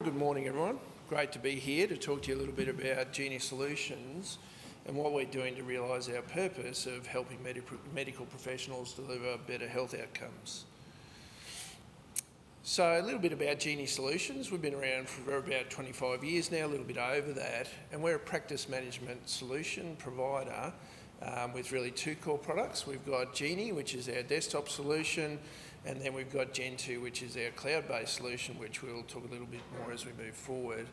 Good morning, everyone. Great to be here to talk to you a little bit about Genie Solutions and what we're doing to realise our purpose of helping medical professionals deliver better health outcomes. So a little bit about Genie Solutions. We've been around for about 25 years now, a little bit over that, and we're a practice management solution provider with really two core products. We've got Genie, which is our desktop solution, and then we've got Gen 2, which is our cloud-based solution, which we'll talk a little bit more as we move forward.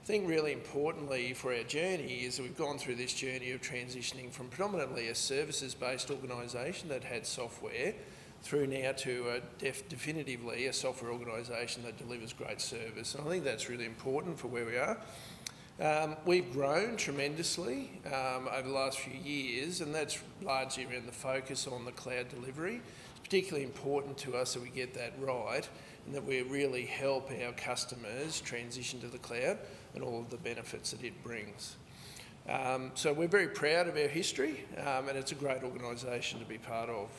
I think really importantly for our journey is that we've gone through this journey of transitioning from predominantly a services-based organisation that had software through now to definitively a software organisation that delivers great service. And I think that's really important for where we are. We've grown tremendously over the last few years, and that's largely around the focus on the cloud delivery. It's particularly important to us that we get that right and that we really help our customers transition to the cloud and all of the benefits that it brings. So we're very proud of our history, and it's a great organisation to be part of.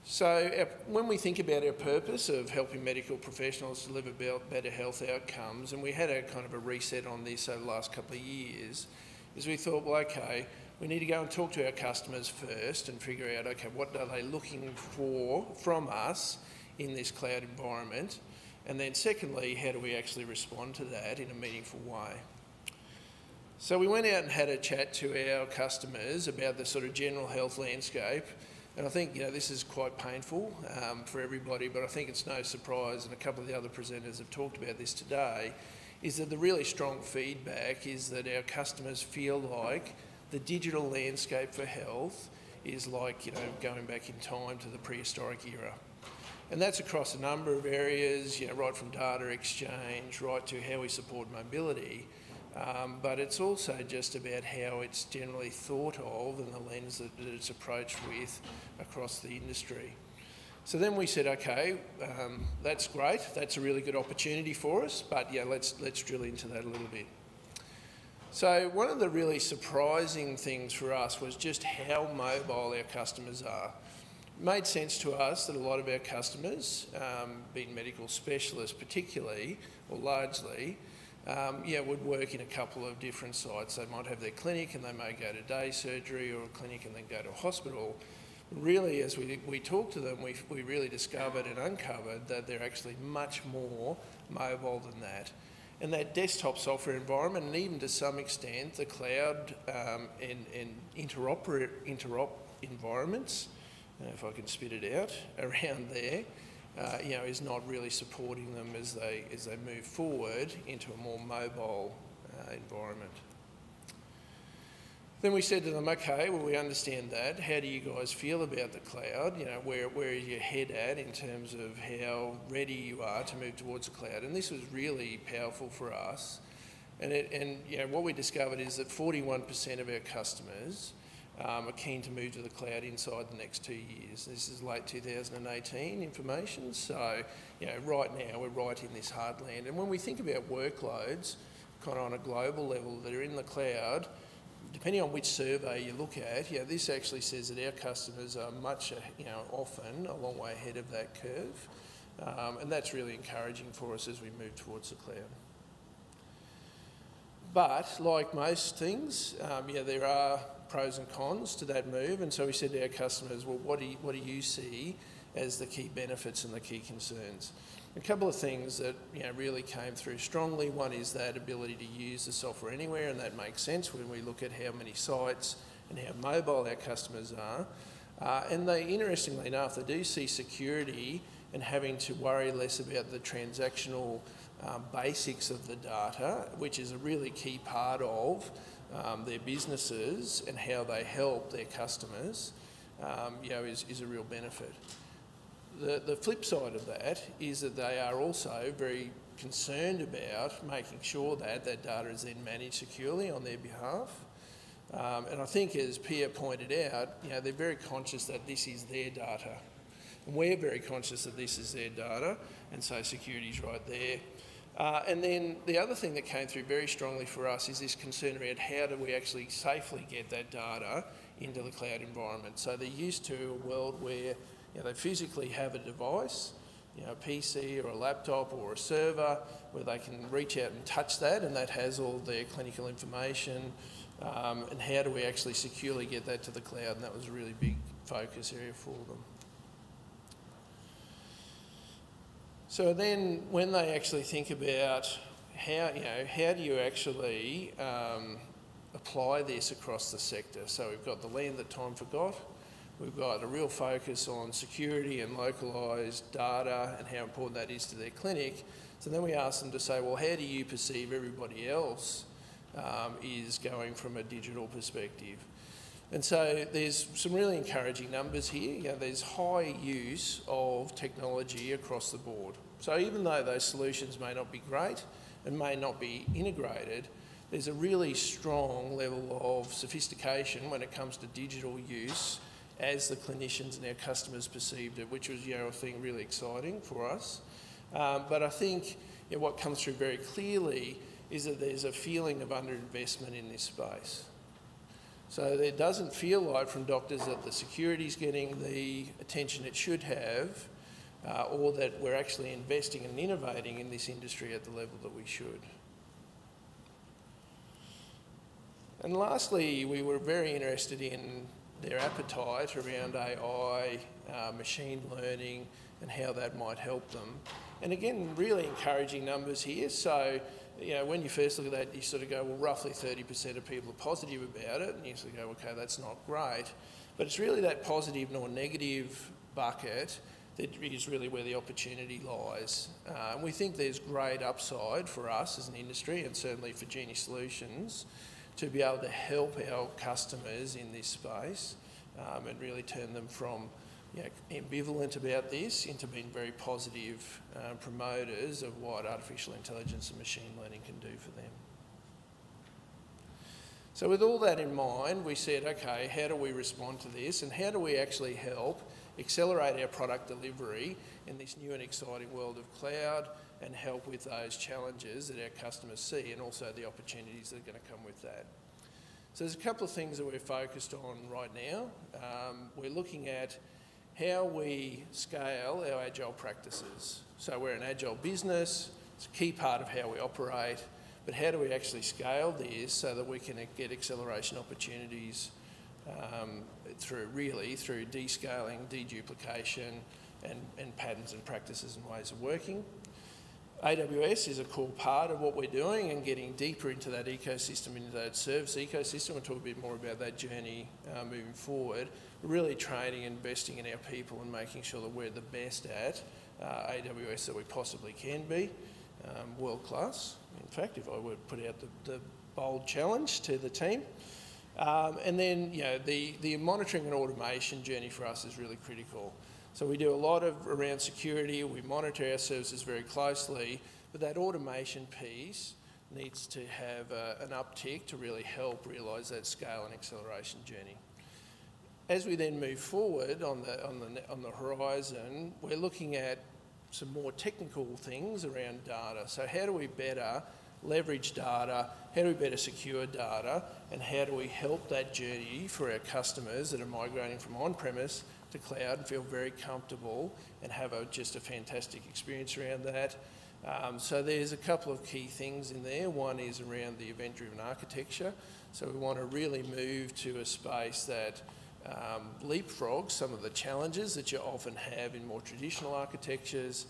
So when we think about our purpose of helping medical professionals deliver better health outcomes, and we had a kind of a reset on this over the last couple of years, is we thought, well, okay, we need to go and talk to our customers first and figure out, okay, what are they looking for from us in this cloud environment? And then secondly, how do we actually respond to that in a meaningful way? So we went out and had a chat to our customers about the sort of general health landscape. And I think, this is quite painful for everybody, but I think it's no surprise, and a couple of the other presenters have talked about this today, is that the really strong feedback is that our customers feel like the digital landscape for health is like, going back in time to the prehistoric era. And that's across a number of areas, right from data exchange, right to how we support mobility. But it's also just about how it's generally thought of and the lens that it's approached with across the industry. So then we said, okay, that's great. That's a really good opportunity for us, but let's drill into that a little bit. So one of the really surprising things for us was just how mobile our customers are. It made sense to us that a lot of our customers, being medical specialists particularly, or largely, would work in a couple of different sites. They might have their clinic and they may go to day surgery, or a clinic and then go to a hospital. Really, as we talked to them, we really discovered and uncovered that they're actually much more mobile than that. And that desktop software environment, and even to some extent the cloud and interop environments, if I can spit it out, around there, is not really supporting them as they move forward into a more mobile environment. Then we said to them, okay, well, we understand that. How do you guys feel about the cloud? Where is your head at in terms of how ready you are to move towards the cloud? And this was really powerful for us. And what we discovered is that 41% of our customers are keen to move to the cloud inside the next 2 years. This is late 2018 information, so right now we're right in this heartland. And when we think about workloads, kind of on a global level that are in the cloud, depending on which survey you look at, this actually says that our customers are much, often a long way ahead of that curve, and that's really encouraging for us as we move towards the cloud. But like most things, there are pros and cons to that move, and so we said to our customers, well, what do you see as the key benefits and the key concerns? A couple of things that really came through strongly. One is that ability to use the software anywhere, and that makes sense when we look at how many sites and how mobile our customers are. And they, interestingly enough, they do see security and having to worry less about the transactional basics of the data, which is a really key part of their businesses and how they help their customers, is a real benefit. The flip side of that is that they are also very concerned about making sure that that data is then managed securely on their behalf. And I think, as Pia pointed out, they're very conscious that this is their data. And we're very conscious that this is their data, and so security's right there. And then the other thing that came through very strongly for us is this concern around how do we actually safely get that data into the cloud environment. So they're used to a world where they physically have a device, a PC or a laptop or a server where they can reach out and touch that, and that has all their clinical information, and how do we actually securely get that to the cloud, and that was a really big focus area for them. So then when they actually think about how do you actually apply this across the sector? So we've got the land that time forgot. We've got a real focus on security and localised data and how important that is to their clinic. So then we ask them to say, well, how do you perceive everybody else is going from a digital perspective? And so there's some really encouraging numbers here. There's high use of technology across the board. So even though those solutions may not be great and may not be integrated, there's a really strong level of sophistication when it comes to digital use as the clinicians and our customers perceived it, which was, I think, really exciting for us. But I think what comes through very clearly is that there's a feeling of underinvestment in this space. So it doesn't feel like from doctors that the security's getting the attention it should have, or that we're actually investing and innovating in this industry at the level that we should. And lastly, we were very interested in their appetite around AI, machine learning, and how that might help them. And again, really encouraging numbers here. So, when you first look at that, you sort of go, well, roughly 30% of people are positive about it, and you sort of go, okay, that's not great. But it's really that positive nor negative bucket that is really where the opportunity lies. And we think there's great upside for us as an industry, and certainly for Genie Solutions, to be able to help our customers in this space and really turn them from ambivalent about this into being very positive promoters of what artificial intelligence and machine learning can do for them. So with all that in mind, we said, okay, how do we respond to this, and how do we actually help accelerate our product delivery in this new and exciting world of cloud, and help with those challenges that our customers see, and also the opportunities that are going to come with that. So there's a couple of things that we're focused on right now. We're looking at how we scale our agile practices. So we're an agile business, it's a key part of how we operate, but how do we actually scale this so that we can get acceleration opportunities through descaling, deduplication, and patterns and practices and ways of working. AWS is a core part of what we're doing, and getting deeper into that ecosystem, into that service ecosystem. We'll talk a bit more about that journey moving forward. We're really training and investing in our people and making sure that we're the best at AWS that we possibly can be, world class. In fact, if I would put out the bold challenge to the team. And then, the monitoring and automation journey for us is really critical. So we do a lot around security, we monitor our services very closely, but that automation piece needs to have an uptick to really help realise that scale and acceleration journey. As we then move forward on the horizon, we're looking at some more technical things around data. So how do we better leverage data, how do we better secure data, and how do we help that journey for our customers that are migrating from on-premise to cloud and feel very comfortable and have just a fantastic experience around that. So there's a couple of key things in there. One is around the event-driven architecture. So we want to really move to a space that leapfrogs some of the challenges that you often have in more traditional architectures,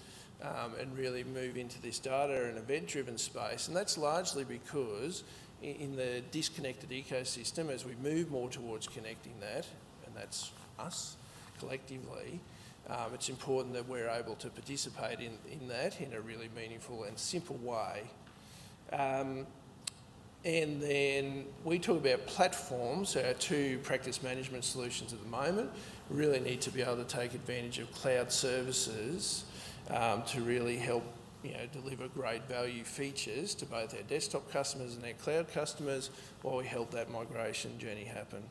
and really move into this data and event-driven space. And that's largely because in the disconnected ecosystem, as we move more towards connecting that, and that's us collectively, it's important that we're able to participate in that in a really meaningful and simple way. And then we talk about platforms, our two practice management solutions at the moment. We really need to be able to take advantage of cloud services to really help deliver great value features to both our desktop customers and our cloud customers while we help that migration journey happen.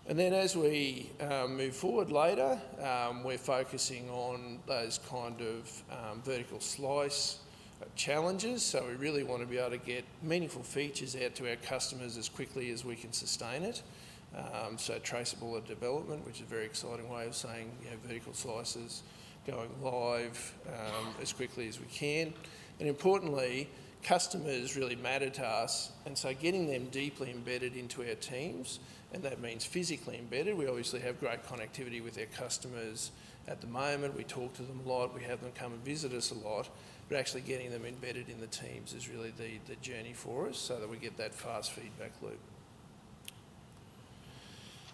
And then as we move forward later, we're focusing on those kind of vertical slice challenges. So we really want to be able to get meaningful features out to our customers as quickly as we can sustain it. So traceable development, which is a very exciting way of saying vertical slices, going live as quickly as we can. And importantly, customers really matter to us, and so getting them deeply embedded into our teams, and that means physically embedded. We obviously have great connectivity with our customers at the moment. We talk to them a lot, we have them come and visit us a lot, but actually getting them embedded in the teams is really the journey for us so that we get that fast feedback loop.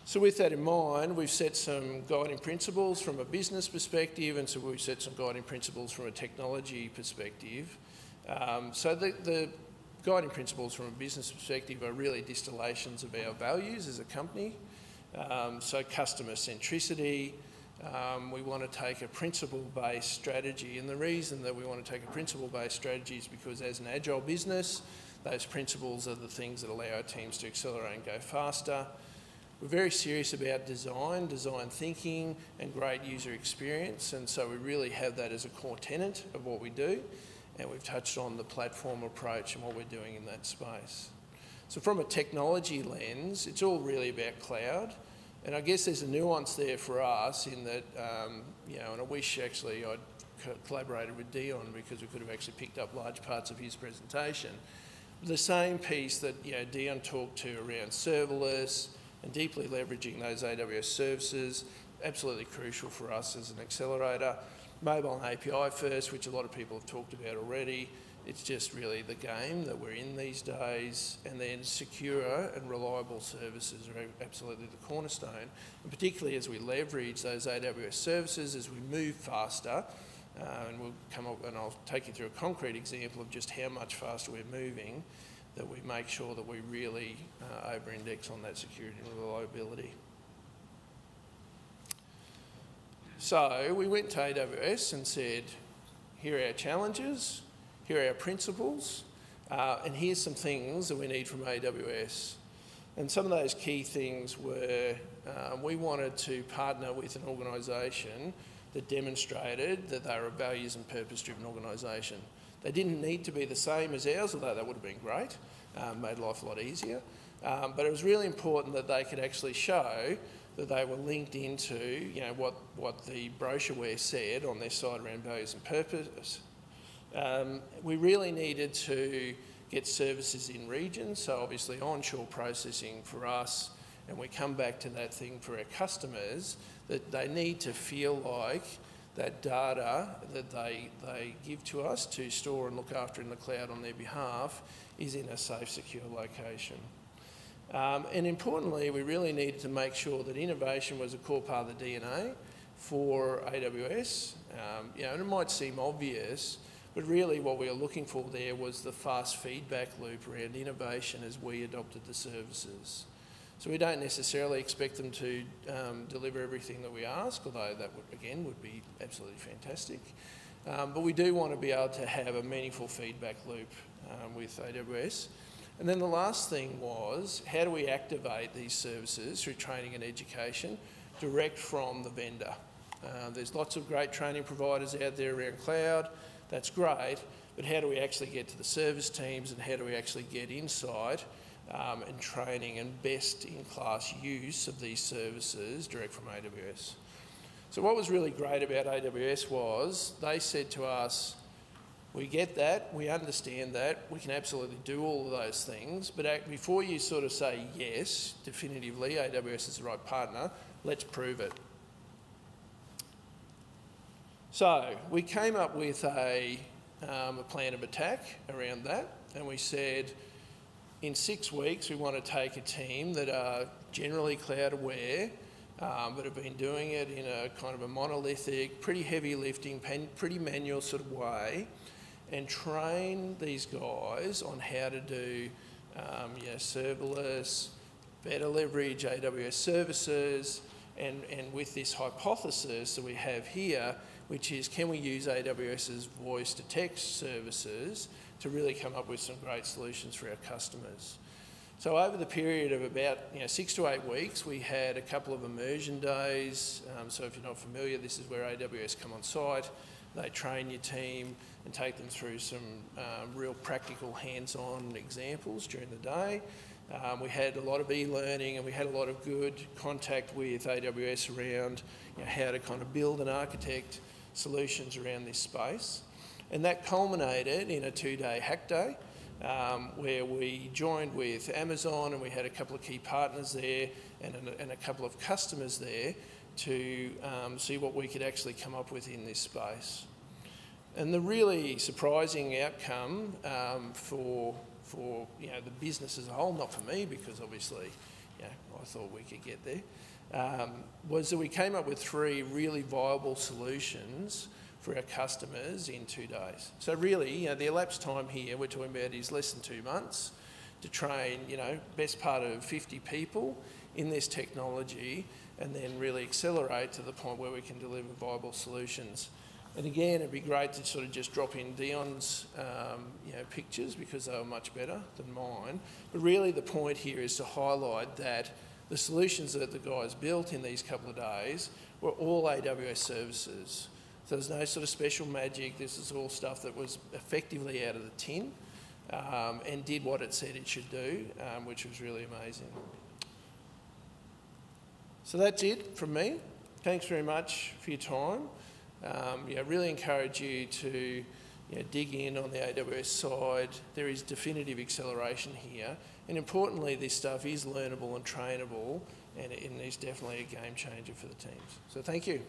So with that in mind, we've set some guiding principles from a business perspective, and so we've set some guiding principles from a technology perspective. So the guiding principles from a business perspective are really distillations of our values as a company. So customer centricity, we want to take a principle-based strategy, and the reason that we want to take a principle-based strategy is because as an agile business, those principles are the things that allow our teams to accelerate and go faster. We're very serious about design thinking and great user experience, and so we really have that as a core tenet of what we do, and we've touched on the platform approach and what we're doing in that space. So from a technology lens, it's all really about cloud, and I guess there's a nuance there for us in that, you know, and I wish actually I'd collaborated with Dion because we could have actually picked up large parts of his presentation. The same piece that, you know, Dion talked to around serverless, and deeply leveraging those AWS services, absolutely crucial for us as an accelerator. Mobile and API first, which a lot of people have talked about already. It's just really the game that we're in these days, and then secure and reliable services are absolutely the cornerstone, and particularly as we leverage those AWS services, as we move faster, and we'll come up and I'll take you through a concrete example of just how much faster we're moving, that we make sure that we really over-index on that security and reliability. So we went to AWS and said, here are our challenges, here are our principles, and here's some things that we need from AWS. And some of those key things were we wanted to partner with an organisation that demonstrated that they were a values and purpose-driven organisation. They didn't need to be the same as ours, although that would have been great, made life a lot easier. But it was really important that they could actually show that they were linked into, you know, what the brochureware said on their site around values and purpose. We really needed to get services in region, so obviously onshore processing for us, and we come back to that thing for our customers, that they need to feel like that data that they give to us to store and look after in the cloud on their behalf is in a safe, secure location. And importantly, we really needed to make sure that innovation was a core part of the DNA for AWS. You know, and it might seem obvious, but really what we were looking for there was the fast feedback loop around innovation as we adopted the services. So we don't necessarily expect them to deliver everything that we ask, although that would, again, would be absolutely fantastic. But we do want to be able to have a meaningful feedback loop with AWS. And then the last thing was, how do we activate these services through training and education direct from the vendor? There's lots of great training providers out there around cloud, that's great, but how do we actually get to the service teams, and how do we actually get insight and training and best-in-class use of these services direct from AWS? So what was really great about AWS was they said to us, we get that, we understand that, we can absolutely do all of those things, but before you sort of say yes, definitively, AWS is the right partner, let's prove it. So we came up with a plan of attack around that, and we said, in 6 weeks, we want to take a team that are generally cloud aware, but have been doing it in a kind of a monolithic, pretty heavy lifting, pretty manual sort of way, and train these guys on how to do serverless, better leverage AWS services, and with this hypothesis that we have here, which is, can we use AWS's voice-to-text services to really come up with some great solutions for our customers? So over the period of about 6 to 8 weeks, we had a couple of immersion days. So if you're not familiar, this is where AWS come on site. They train your team and take them through some real practical hands-on examples during the day. We had a lot of e-learning, and we had a lot of good contact with AWS around how to kind of build and architect solutions around this space. And that culminated in a 2-day hack day, where we joined with Amazon, and we had a couple of key partners there and a couple of customers there to see what we could actually come up with in this space. And the really surprising outcome for the business as a whole, not for me because obviously I thought we could get there, was that we came up with 3 really viable solutions for our customers in 2 days. So really, the elapsed time here we're talking about is less than 2 months to train, best part of 50 people in this technology, and then really accelerate to the point where we can deliver viable solutions. And again, it'd be great to sort of just drop in Dion's pictures because they were much better than mine. But really the point here is to highlight that the solutions that the guys built in these couple of days were all AWS services. So there's no sort of special magic. This is all stuff that was effectively out of the tin and did what it said it should do, which was really amazing. So that's it from me. Thanks very much for your time. Really encourage you to dig in on the AWS side. There is definitive acceleration here, and importantly, this stuff is learnable and trainable, and it is definitely a game changer for the teams. So thank you.